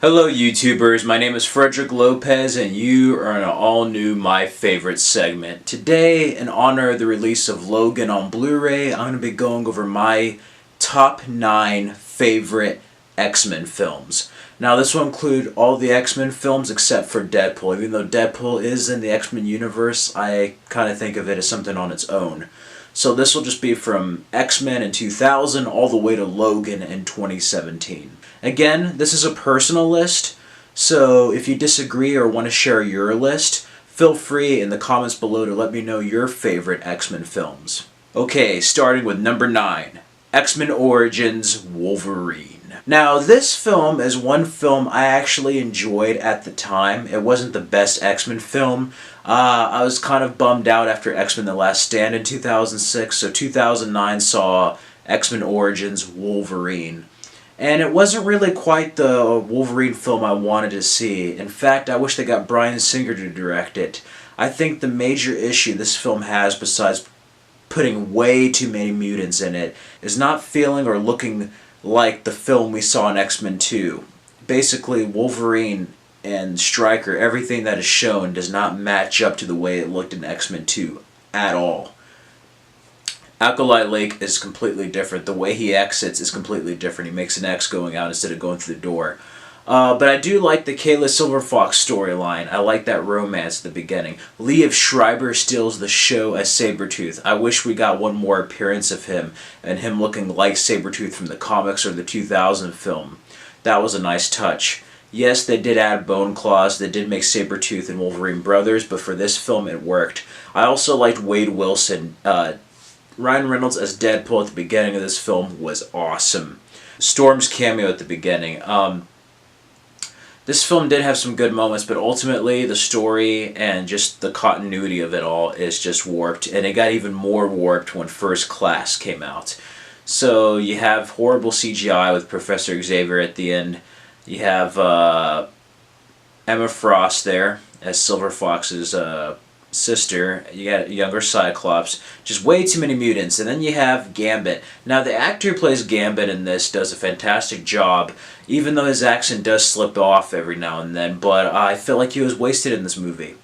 Hello YouTubers, my name is Frederick Lopez and you are in an all-new My Favorite segment. Today, in honor of the release of Logan on Blu-ray, I'm going to be going over my top 9 favorite X-Men films. Now this will include all the X-Men films except for Deadpool. Even though Deadpool is in the X-Men universe, I kind of think of it as something on its own. So this will just be from X-Men in 2000 all the way to Logan in 2017. Again, this is a personal list, so if you disagree or want to share your list, feel free in the comments below to let me know your favorite X-Men films. Okay, starting with number 9, X-Men Origins Wolverine. Now, this film is one film I actually enjoyed at the time. It wasn't the best X-Men film. I was kind of bummed out after X-Men The Last Stand in 2006, so 2009 saw X-Men Origins Wolverine. And it wasn't really quite the Wolverine film I wanted to see. In fact, I wish they got Bryan Singer to direct it. I think the major issue this film has, besides putting way too many mutants in it, is not feeling or looking like the film we saw in X-Men 2. Basically, Wolverine and Stryker, everything that is shown does not match up to the way it looked in X-Men 2 at all. Alkali Lake is completely different. The way he exits is completely different. He makes an X going out instead of going through the door. But I do like the Kayla Silverfox storyline. I like that romance at the beginning. Liev Schreiber steals the show as Sabretooth. I wish we got one more appearance of him, and him looking like Sabretooth from the comics or the 2000 film. That was a nice touch. Yes, they did add bone claws. They did make Sabretooth and Wolverine brothers, but for this film it worked. I also liked Wade Wilson. Ryan Reynolds as Deadpool at the beginning of this film was awesome. Storm's cameo at the beginning. This film did have some good moments, but ultimately the story and just the continuity of it all is just warped, and it got even more warped when First Class came out. So you have horrible CGI with Professor Xavier at the end. You have Emma Frost there as Silver Fox's sister. You got a younger Cyclops. Just way too many mutants. And then you have Gambit. Now the actor who plays Gambit in this does a fantastic job, even though his accent does slip off every now and then, but I feel like he was wasted in this movie.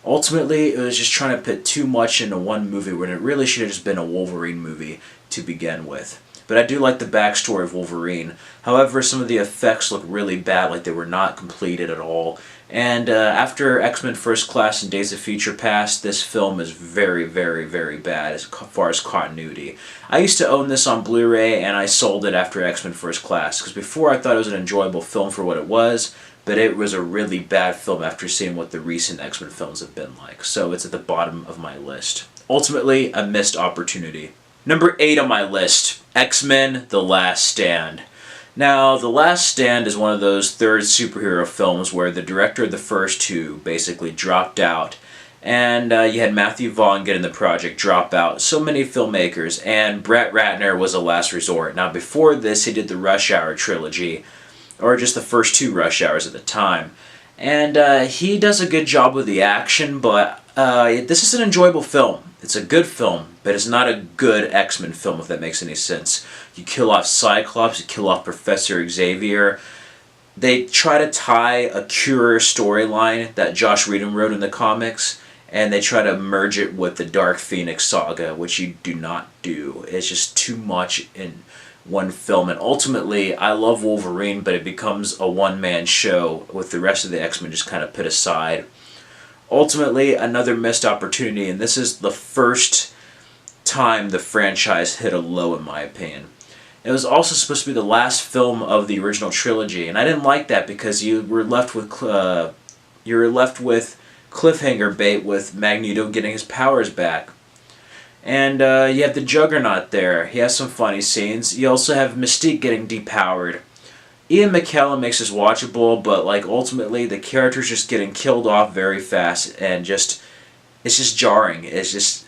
Ultimately, it was just trying to put too much into one movie when it really should have just been a Wolverine movie to begin with. But I do like the backstory of Wolverine. However, some of the effects look really bad, like they were not completed at all. And after X-Men First Class and Days of Future Past, this film is very, very, very bad as far as continuity. I used to own this on Blu-ray, and I sold it after X-Men First Class, because before I thought it was an enjoyable film for what it was, but it was a really bad film after seeing what the recent X-Men films have been like. So it's at the bottom of my list. Ultimately, a missed opportunity. Number 8 on my list, X-Men The Last Stand. Now, The Last Stand is one of those third superhero films where the director of the first two basically dropped out. And you had Matthew Vaughn getting the project drop out. So many filmmakers. And Brett Ratner was a last resort. Now, before this, he did the Rush Hour trilogy, or just the first 2 Rush Hours at the time. And he does a good job with the action, but this is an enjoyable film. It's a good film, but it's not a good X-Men film, if that makes any sense. You kill off Cyclops, you kill off Professor Xavier. They try to tie a Cure storyline that Josh Whedon wrote in the comics, and they try to merge it with the Dark Phoenix saga, which you do not do. It's just too much in one film, and ultimately, I love Wolverine, but it becomes a one-man show with the rest of the X-Men just kind of put aside. Ultimately, another missed opportunity, and this is the first time the franchise hit a low, in my opinion. It was also supposed to be the last film of the original trilogy, and I didn't like that because you were left with cliffhanger bait with Magneto getting his powers back. And you have the Juggernaut there. He has some funny scenes. You also have Mystique getting depowered. Ian McKellen makes this watchable, but like ultimately the character's just getting killed off very fast, and it's just jarring. It just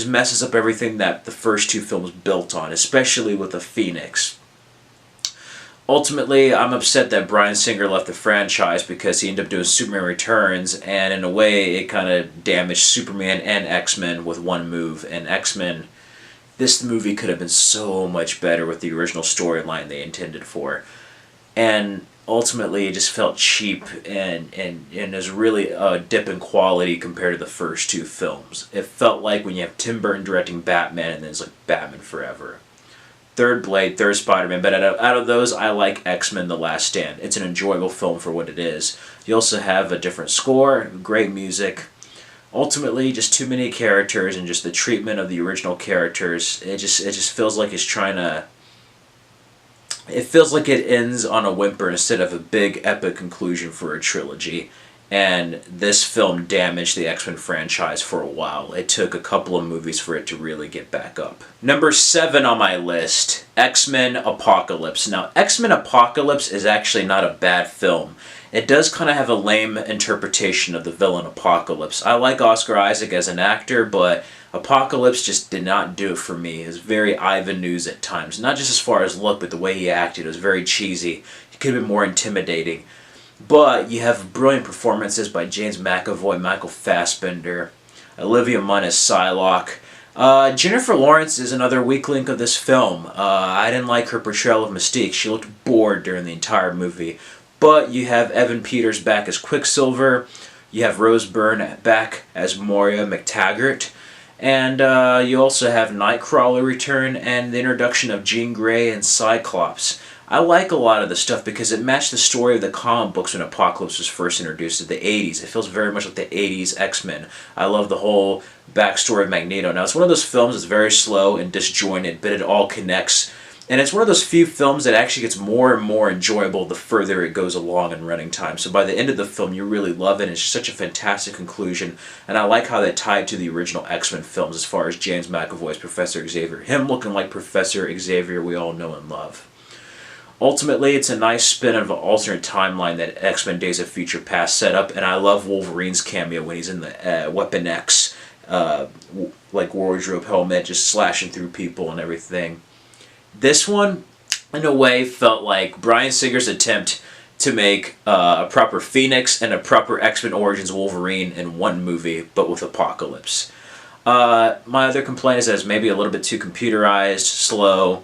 messes up everything that the first 2 films built on, especially with the Phoenix. Ultimately, I'm upset that Bryan Singer left the franchise because he ended up doing Superman Returns, and in a way it kind of damaged Superman and X-Men with one move. And X-Men, this movie could have been so much better with the original storyline they intended for. And ultimately it just felt cheap and there's really a dip in quality compared to the first two films. It felt like when you have Tim Burton directing Batman and then it's like Batman Forever. Third Blade, third Spider-Man, but out of those, I like X-Men The Last Stand. It's an enjoyable film for what it is. You also have a different score, great music. Ultimately, just too many characters and just the treatment of the original characters, it just feels like it's trying to... It feels like it ends on a whimper instead of a big epic conclusion for a trilogy. And this film damaged the X-Men franchise for a while. It took a couple of movies for it to really get back up. Number 7 on my list, XMen Apocalypse. Now, XMen Apocalypse is actually not a bad film. It does kind of have a lame interpretation of the villain Apocalypse. I like Oscar Isaac as an actor, but Apocalypse just did not do it for me. It was very Ivan News at times. Not just as far as look, but the way he acted. It was very cheesy. He could have been more intimidating. But you have brilliant performances by James McAvoy, Michael Fassbender, Olivia Munn as Psylocke. Jennifer Lawrence is another weak link of this film. I didn't like her portrayal of Mystique. She looked bored during the entire movie. But you have Evan Peters back as Quicksilver. You have Rose Byrne back as Moira McTaggart. And you also have Nightcrawler return and the introduction of Jean Grey and Cyclops. I like a lot of the stuff because it matched the story of the comic books when Apocalypse was first introduced in the 80s. It feels very much like the 80s X-Men. I love the whole backstory of Magneto. Now, it's one of those films that's very slow and disjointed, but it all connects. And it's one of those few films that actually gets more and more enjoyable the further it goes along in running time. So by the end of the film, you really love it. It's just such a fantastic conclusion. And I like how that tied to the original X-Men films as far as James McAvoy's Professor Xavier. Him looking like Professor Xavier we all know and love. Ultimately, it's a nice spin of an alternate timeline that X-Men Days of Future Past set up, and I love Wolverine's cameo when he's in the Weapon X, like wardrobe helmet, just slashing through people and everything. This one, in a way, felt like Bryan Singer's attempt to make a proper Phoenix and a proper X-Men Origins Wolverine in one movie, but with Apocalypse. My other complaint is that it's maybe a little bit too computerized, slow,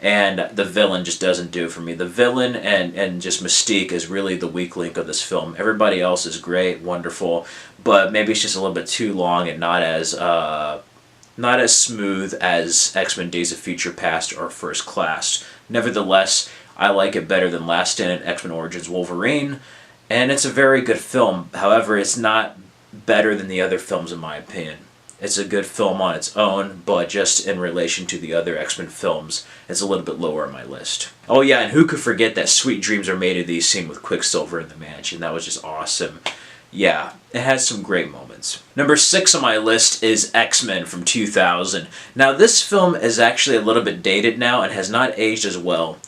and the villain just doesn't do it for me. The villain and just Mystique is really the weak link of this film. Everybody else is great, wonderful, but maybe it's just a little bit too long and not as smooth as X-Men Days of Future Past or First Class. Nevertheless, I like it better than Last Stand and X-Men Origins Wolverine, and it's a very good film. However, it's not better than the other films in my opinion. It's a good film on its own, but just in relation to the other X-Men films, it's a little bit lower on my list. Oh yeah, and who could forget that Sweet Dreams Are Made of These scene with Quicksilver in the mansion? That was just awesome. Yeah, it has some great moments. Number 6 on my list is X-Men from 2000. Now this film is actually a little bit dated now and has not aged as well.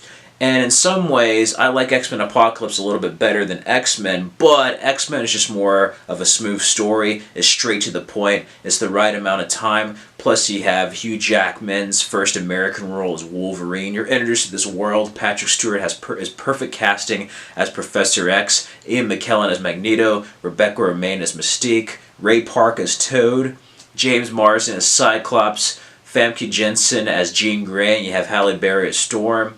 And in some ways, I like X-Men Apocalypse a little bit better than X-Men, but X-Men is just more of a smooth story. It's straight to the point. It's the right amount of time. Plus, you have Hugh Jackman's first American role as Wolverine. You're introduced to this world. Patrick Stewart has is perfect casting as Professor X. Ian McKellen as Magneto. Rebecca Romijn as Mystique. Ray Park as Toad. James Marsden as Cyclops. Famke Janssen as Jean Grey. And you have Halle Berry as Storm.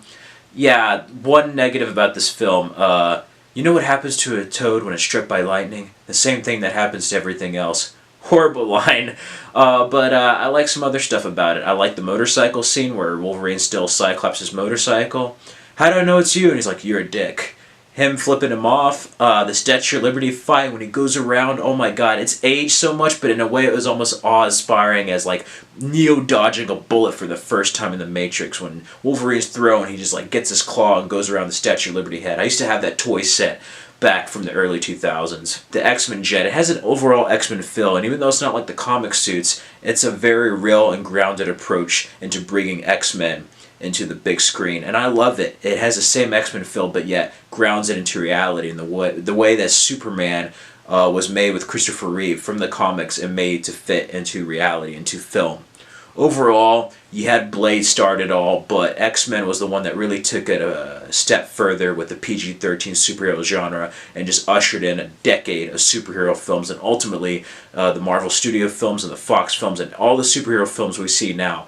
Yeah, one negative about this film, you know what happens to a toad when it's struck by lightning? The same thing that happens to everything else. Horrible line, but I like some other stuff about it. I like the motorcycle scene where Wolverine steals Cyclops' motorcycle. How do I know it's you? And he's like, you're a dick. Him flipping him off, the Statue of Liberty fight when he goes around, oh my god, it's aged so much, but in a way it was almost awe-inspiring as like Neo dodging a bullet for the first time in the Matrix when Wolverine's thrown, he just like gets his claw and goes around the Statue of Liberty head. I used to have that toy set back from the early 2000s. The X-Men jet, it has an overall X-Men feel, and even though it's not like the comic suits, it's a very real and grounded approach into bringing X-Men into the big screen, and I love it. It has the same X-Men feel, but yet grounds it into reality in the way that Superman was made with Christopher Reeve from the comics and made to fit into reality, into film. Overall, you had Blade start it all, but X-Men was the one that really took it a step further with the PG-13 superhero genre and just ushered in a decade of superhero films, and ultimately the Marvel Studio films and the Fox films and all the superhero films we see now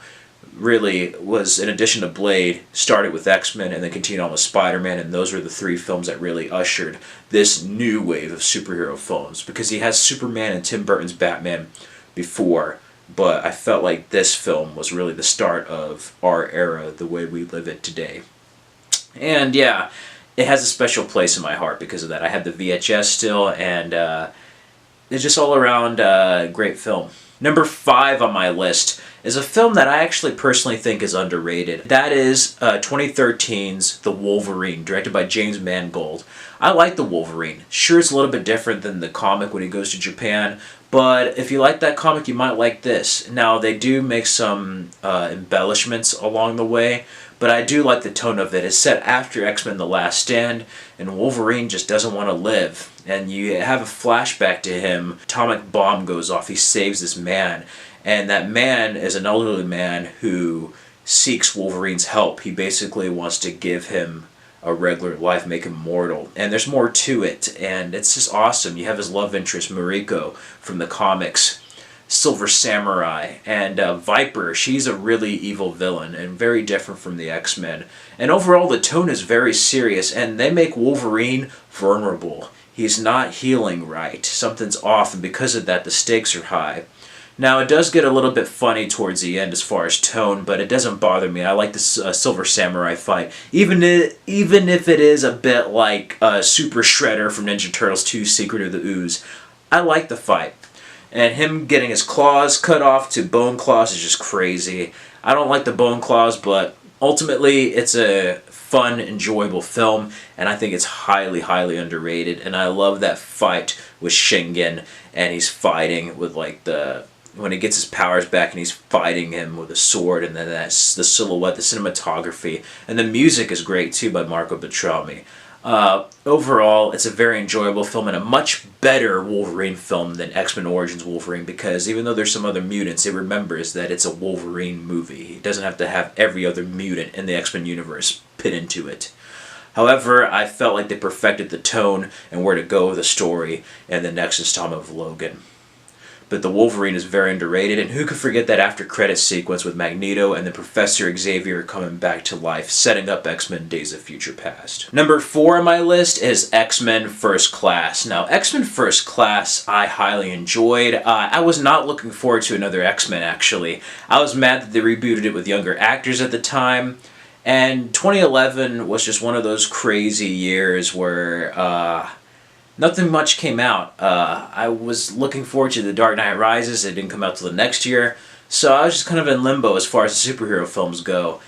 really was, in addition to Blade, started with X-Men and then continued on with Spider-Man, and those were the three films that really ushered this new wave of superhero films, because he has Superman and Tim Burton's Batman before, but I felt like this film was really the start of our era, the way we live it today. And yeah, it has a special place in my heart because of that. I have the VHS still, and it's just all around great film. Number 5 on my list is a film that I actually personally think is underrated. That is 2013's The Wolverine, directed by James Mangold. I like The Wolverine. Sure, it's a little bit different than the comic when he goes to Japan, but if you like that comic, you might like this. Now, they do make some embellishments along the way, but I do like the tone of it. It's set after X-Men The Last Stand, and Wolverine just doesn't want to live. And you have a flashback to him. Atomic bomb goes off. He saves this man. And that man is an elderly man who seeks Wolverine's help. He basically wants to give him a regular life, make him mortal. And there's more to it. And it's just awesome. You have his love interest, Mariko, from the comics. Silver Samurai, and Viper. She's a really evil villain and very different from the X-Men. And overall, the tone is very serious, and they make Wolverine vulnerable. He's not healing right. Something's off, and because of that, the stakes are high. Now, it does get a little bit funny towards the end as far as tone, but it doesn't bother me. I like the Silver Samurai fight. Even if it is a bit like Super Shredder from Ninja Turtles 2 Secret of the Ooze, I like the fight. And him getting his claws cut off to bone claws is just crazy. I don't like the bone claws, but ultimately it's a fun, enjoyable film, and I think it's highly, highly underrated. And I love that fight with Shingen, and he's fighting with like when he gets his powers back and he's fighting him with a sword, and then that's the silhouette, the cinematography, and the music is great too by Marco Beltrami. Overall, it's a very enjoyable film and a much better Wolverine film than X-Men Origins Wolverine, because even though there's some other mutants, it remembers that it's a Wolverine movie. It doesn't have to have every other mutant in the X-Men universe put into it. However, I felt like they perfected the tone and where to go with the story in the next installment of Logan. But the Wolverine is very underrated, and who could forget that after credits sequence with Magneto and the Professor Xavier coming back to life, setting up X-Men Days of Future Past. Number 4 on my list is X-Men First Class. Now, X-Men First Class I highly enjoyed. I was not looking forward to another X-Men, actually. I was mad that they rebooted it with younger actors at the time, and 2011 was just one of those crazy years where nothing much came out. I was looking forward to The Dark Knight Rises. It didn't come out till the next year. So I was just kind of in limbo as far as the superhero films go.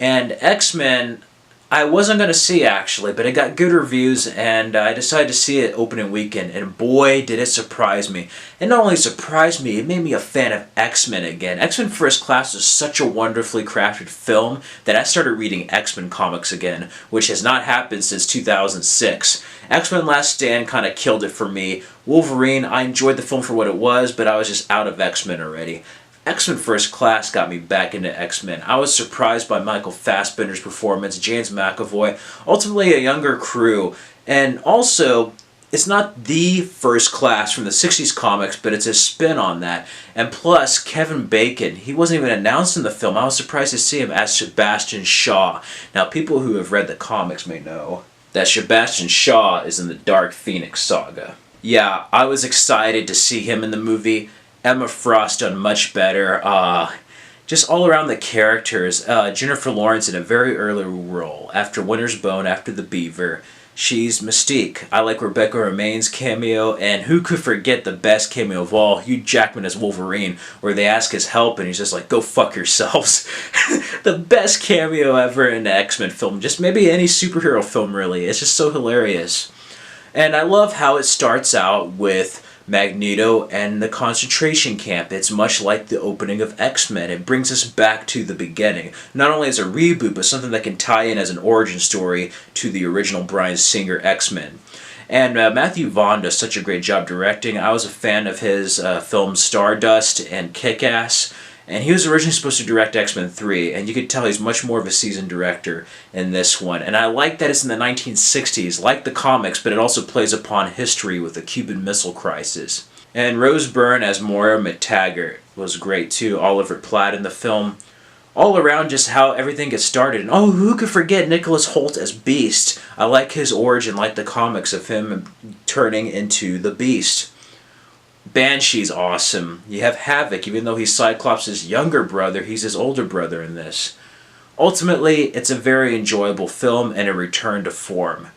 And X-Men, I wasn't going to see actually, but it got good reviews, and I decided to see it opening weekend, and boy did it surprise me. It not only surprised me, it made me a fan of X-Men again. X-Men First Class is such a wonderfully crafted film that I started reading X-Men comics again, which has not happened since 2006. X-Men Last Stand kind of killed it for me. Wolverine, I enjoyed the film for what it was, but I was just out of X-Men already. X-Men First Class got me back into X-Men. I was surprised by Michael Fassbender's performance, James McAvoy, ultimately a younger crew, and also, it's not the First Class from the 60s comics, but it's a spin on that. And plus, Kevin Bacon, he wasn't even announced in the film. I was surprised to see him as Sebastian Shaw. Now, people who have read the comics may know that Sebastian Shaw is in the Dark Phoenix saga. Yeah, I was excited to see him in the movie. Emma Frost done much better. Just all around the characters. Jennifer Lawrence in a very early role. After Winter's Bone, after The Beaver, she's Mystique. I like Rebecca Romijn's cameo, and who could forget the best cameo of all, Hugh Jackman as Wolverine, where they ask his help and he's just like, go fuck yourselves. The best cameo ever in an X-Men film. Just maybe any superhero film, really. It's just so hilarious. And I love how it starts out with Magneto and the concentration camp. It's much like the opening of X-Men. It brings us back to the beginning. Not only as a reboot, but something that can tie in as an origin story to the original Bryan Singer X-Men. And Matthew Vaughn does such a great job directing. I was a fan of his films Stardust and Kick-Ass. And he was originally supposed to direct X-Men 3, and you could tell he's much more of a seasoned director in this one. And I like that it's in the 1960s, like the comics, but it also plays upon history with the Cuban Missile Crisis. And Rose Byrne as Moira McTaggart was great too. Oliver Platt in the film. all around just how everything gets started. And oh, who could forget Nicholas Hoult as Beast? I like his origin, like the comics of him turning into the Beast. Banshee's awesome. You have Havoc, even though he's Cyclops' younger brother, he's his older brother in this. Ultimately, it's a very enjoyable film and a return to form.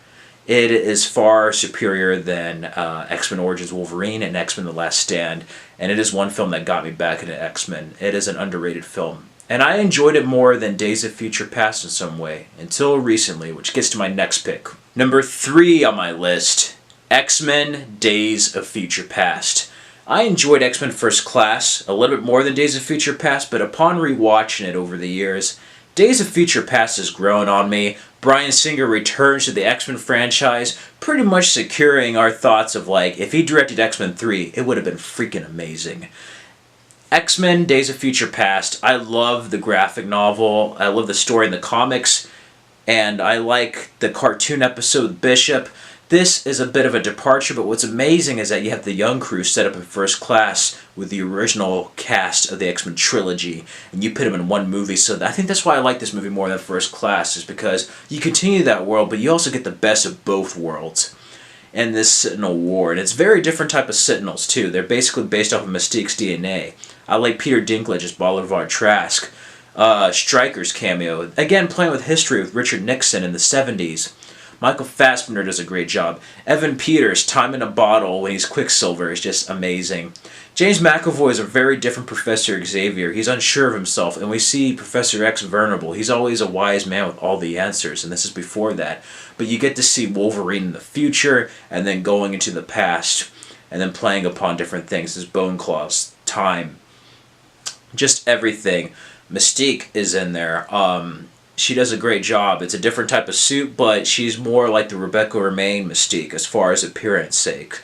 It is far superior than X-Men Origins Wolverine and X-Men The Last Stand, and it is one film that got me back into X-Men. It is an underrated film. And I enjoyed it more than Days of Future Past in some way, until recently, which gets to my next pick. Number 3 on my list, X-Men Days of Future Past. I enjoyed X-Men First Class a little bit more than Days of Future Past, but upon rewatching it over the years, Days of Future Past has grown on me. Bryan Singer returns to the X-Men franchise, pretty much securing our thoughts of like, if he directed X-Men 3, it would have been freaking amazing. X-Men Days of Future Past, I love the graphic novel, I love the story in the comics, and I like the cartoon episode Bishop. This is a bit of a departure, but what's amazing is that you have the young crew set up in First Class with the original cast of the X-Men trilogy, and you put them in one movie. So I think that's why I like this movie more than First Class, is because you continue that world, but you also get the best of both worlds in this Sentinel War. And it's a very different type of Sentinels, too. They're basically based off of Mystique's DNA. I like Peter Dinklage as Bolivar Trask. Stryker's cameo, again playing with history with Richard Nixon in the 70s. Michael Fassbender does a great job. Evan Peters, time in a bottle when he's Quicksilver, is just amazing. James McAvoy is a very different Professor Xavier. He's unsure of himself, and we see Professor X vulnerable. He's always a wise man with all the answers, and this is before that. But you get to see Wolverine in the future, and then going into the past, and then playing upon different things. His bone claws, time, just everything. Mystique is in there. She does a great job. It's a different type of suit, but she's more like the Rebecca Romijn Mystique as far as appearance sake.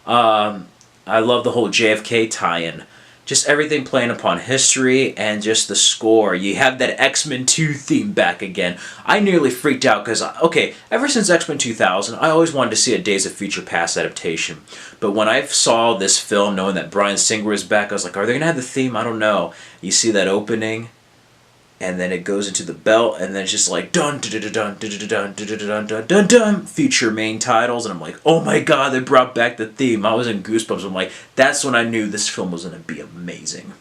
I love the whole JFK tie-in. Just everything playing upon history and just the score. You have that X-Men 2 theme back again. I nearly freaked out because, okay, ever since X-Men 2000, I always wanted to see a Days of Future Past adaptation. But when I saw this film, knowing that Bryan Singer was back, I was like, are they going to have the theme? I don't know. You see that opening, and then it goes into the belt, and then it's just like dun dun dun dun dun dun dun dun dun dun dun feature main titles, and I'm like, oh my god, they brought back the theme. I was in goosebumps. I'm like, that's when I knew this film was gonna be amazing.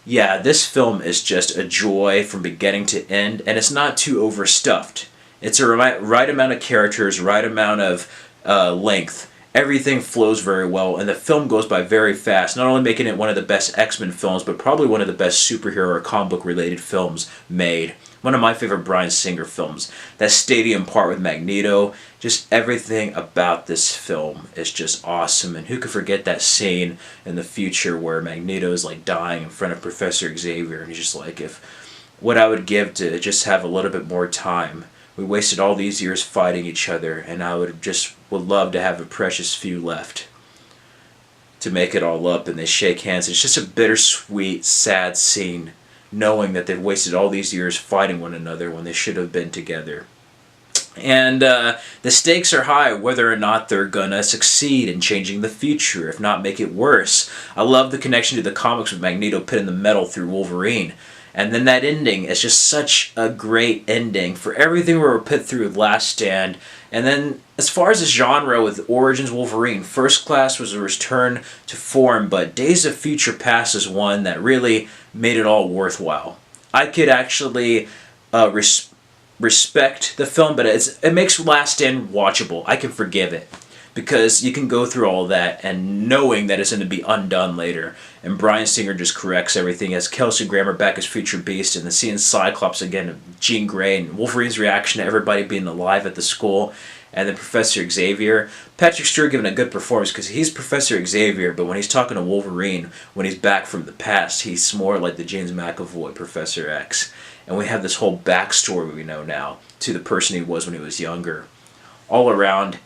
Yeah, this film is just a joy from beginning to end, and it's not too overstuffed. It's a right amount of characters, right amount of length. Everything flows very well, and the film goes by very fast, not only making it one of the best X-Men films, but probably one of the best superhero or comic book related films made. One of my favorite Bryan Singer films. That stadium part with Magneto, just everything about this film is just awesome. And who could forget that scene in the future where Magneto is like dying in front of Professor Xavier, and he's just like, if what I would give to just have a little bit more time. We wasted all these years fighting each other, and I would love to have a precious few left to make it all up. And they shake hands. It's just a bittersweet, sad scene, knowing that they've wasted all these years fighting one another when they should have been together. And the stakes are high, whether or not they're gonna succeed in changing the future, if not make it worse. I love the connection to the comics with Magneto pitting the metal through Wolverine. And then that ending is just such a great ending for everything we were put through with Last Stand. And then as far as the genre with Origins Wolverine, First Class was a return to form, but Days of Future Past is one that really made it all worthwhile. I could actually respect the film, but it makes Last Stand watchable. I can forgive it, because you can go through all that and knowing that it's going to be undone later. And Bryan Singer just corrects everything as Kelsey Grammer back as Future Beast, and then seeing Cyclops again, Jean Grey, and Wolverine's reaction to everybody being alive at the school, and then Professor Xavier. Patrick Stewart giving a good performance because he's Professor Xavier, but when he's talking to Wolverine, when he's back from the past, he's more like the James McAvoy Professor X. And we have this whole backstory we know now to the person he was when he was younger. All around,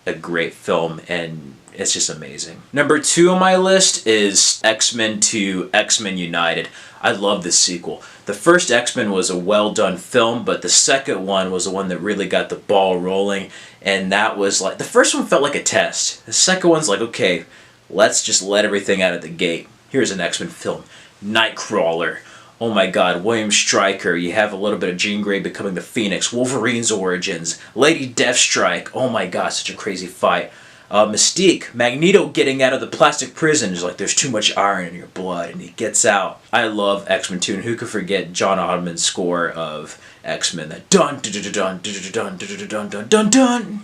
a great film, and it's just amazing. Number 2 on my list is X-Men 2, XMen United. I love this sequel. The first X-Men was a well-done film, but the second one was the one that really got the ball rolling, and that was like, the first one felt like a test. The second one's like, okay, let's just let everything out of the gate. Here's an X-Men film. Nightcrawler. Oh my god, William Stryker, you have a little bit of Jean Grey becoming the Phoenix, Wolverine's origins, Lady Deathstrike, oh my god, such a crazy fight. Mystique, Magneto getting out of the plastic prison is like, there's too much iron in your blood, and he gets out. I love X-Men 2, and who could forget John Ottoman's score of X-Men, that dun dun dun dun dun dun dun dun dun dun dun.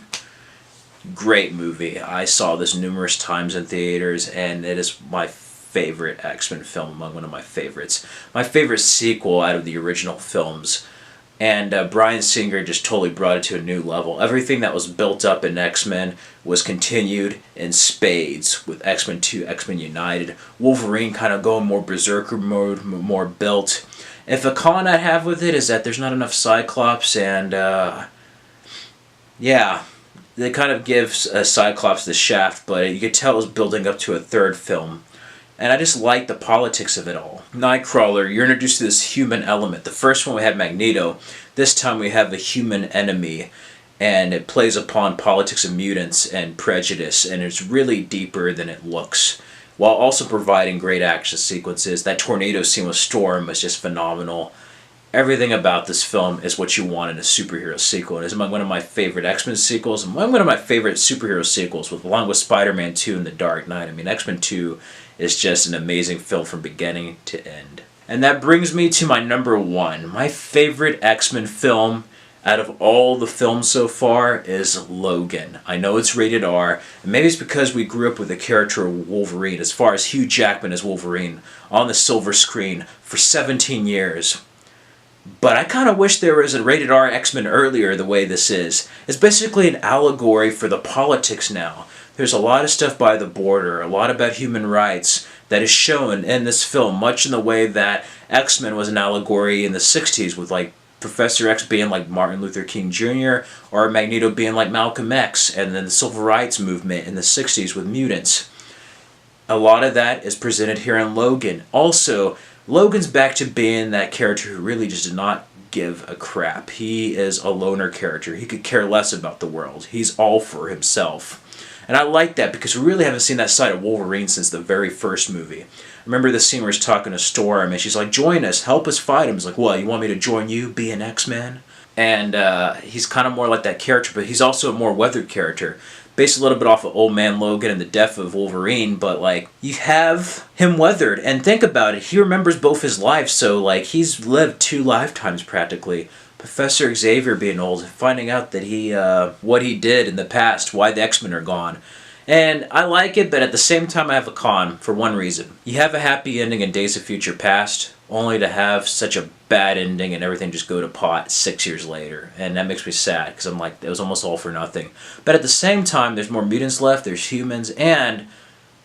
Great movie. I saw this numerous times in theaters, and it is my favorite X-Men film, among one of my favorites. My favorite sequel out of the original films. And Bryan Singer just totally brought it to a new level. Everything that was built up in X-Men was continued in spades with X-Men 2, X-Men United. Wolverine kind of going more berserker mode, more built. If a con I have with it is that there's not enough Cyclops, and yeah, they kind of give Cyclops the shaft, but you could tell it was building up to a third film. And I just like the politics of it all. Nightcrawler, you're introduced to this human element. The first one we had Magneto. This time we have a human enemy. And it plays upon politics of mutants and prejudice. And it's really deeper than it looks. While also providing great action sequences. That tornado scene with Storm was just phenomenal. Everything about this film is what you want in a superhero sequel. It is one of my favorite X-Men sequels, and one of my favorite superhero sequels, along with Spider-Man 2 and The Dark Knight. I mean, X-Men 2 is just an amazing film from beginning to end. And that brings me to my number one. My favorite X-Men film out of all the films so far is Logan. I know it's rated R, and maybe it's because we grew up with the character of Wolverine, as far as Hugh Jackman as Wolverine, on the silver screen for 17 years. But I kind of wish there was a rated R X-Men earlier the way this is. It's basically an allegory for the politics now. There's a lot of stuff by the border, a lot about human rights that is shown in this film, much in the way that X-Men was an allegory in the 60s with like Professor X being like Martin Luther King Jr. or Magneto being like Malcolm X, and then the Civil Rights Movement in the 60s with mutants. A lot of that is presented here in Logan. Also, Logan's back to being that character who really just did not give a crap. He is a loner character. He could care less about the world. He's all for himself. And I like that because we really haven't seen that side of Wolverine since the very first movie. Remember the scene where he's talking to Storm and she's like, join us, help us fight him. He's like, what, you want me to join you, be an X-Men? And he's kind of more like that character, but he's also a more weathered character. Based a little bit off of Old Man Logan and the death of Wolverine, but like, you have him weathered. And think about it, he remembers both his lives, so like, he's lived 2 lifetimes practically. Professor Xavier being old, finding out that he, what he did in the past, why the X-Men are gone. And I like it, but at the same time I have a con, for one reason. You have a happy ending in Days of Future Past, only to have such a bad ending and everything just go to pot 6 years later. And that makes me sad, because I'm like, it was almost all for nothing. But at the same time, there's more mutants left, there's humans, and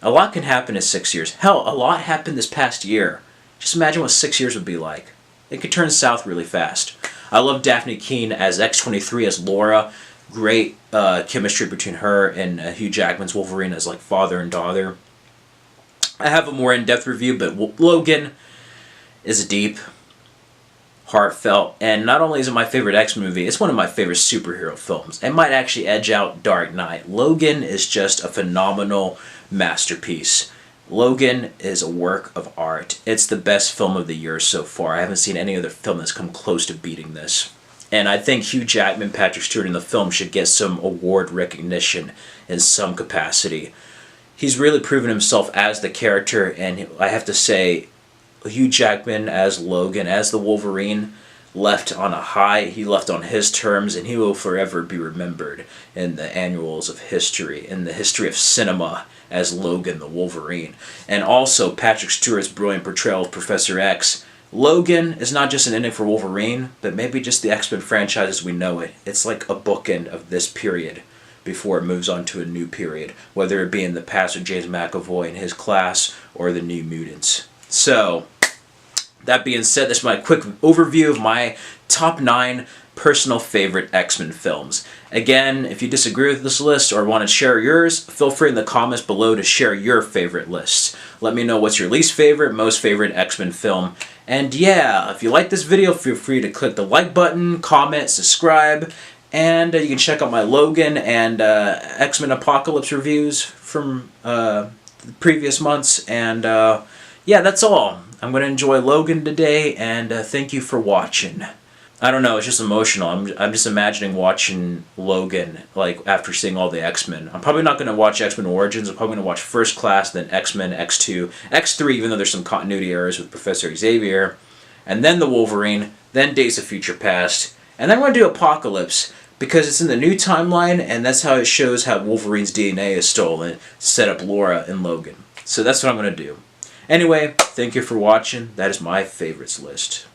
a lot can happen in 6 years. Hell, a lot happened this past year. Just imagine what 6 years would be like. It could turn south really fast. I love Daphne Keane as X-23 as Laura. Great chemistry between her and Hugh Jackman's Wolverine as like father and daughter. I have a more in-depth review, but Logan is deep, heartfelt, and not only is it my favorite X-Men movie, it's one of my favorite superhero films. It might actually edge out Dark Knight. Logan is just a phenomenal masterpiece. Logan is a work of art. It's the best film of the year so far. I haven't seen any other film that's come close to beating this. And I think Hugh Jackman, Patrick Stewart in the film should get some award recognition in some capacity. He's really proven himself as the character, and I have to say, Hugh Jackman as Logan, as the Wolverine, left on a high. He left on his terms, and he will forever be remembered in the annals of history, in the history of cinema, as Logan the Wolverine. And also Patrick Stewart's brilliant portrayal of Professor X. Logan is not just an ending for Wolverine, but maybe just the X-Men franchise as we know it. It's like a bookend of this period before it moves on to a new period, whether it be in the past with James McAvoy and his class, or the New Mutants. So, that being said, this is my quick overview of my top 9 personal favorite X-Men films. Again, if you disagree with this list or want to share yours, feel free in the comments below to share your favorite lists. Let me know what's your least favorite, most favorite X-Men film. And yeah, if you like this video, feel free to click the like button, comment, subscribe, and you can check out my Logan and XMen Apocalypse reviews from the previous months. And yeah, that's all. I'm going to enjoy Logan today, and thank you for watching. I don't know, it's just emotional. I'm just imagining watching Logan, like, after seeing all the X-Men. I'm probably not going to watch X-Men Origins. I'm probably going to watch First Class, then X-Men, X2, X3, even though there's some continuity errors with Professor Xavier, and then the Wolverine, then Days of Future Past, and then I'm going to do Apocalypse, because it's in the new timeline, and that's how it shows how Wolverine's DNA is stolen, to set up Laura and Logan. So that's what I'm going to do. Anyway, thank you for watching. That is my favorites list.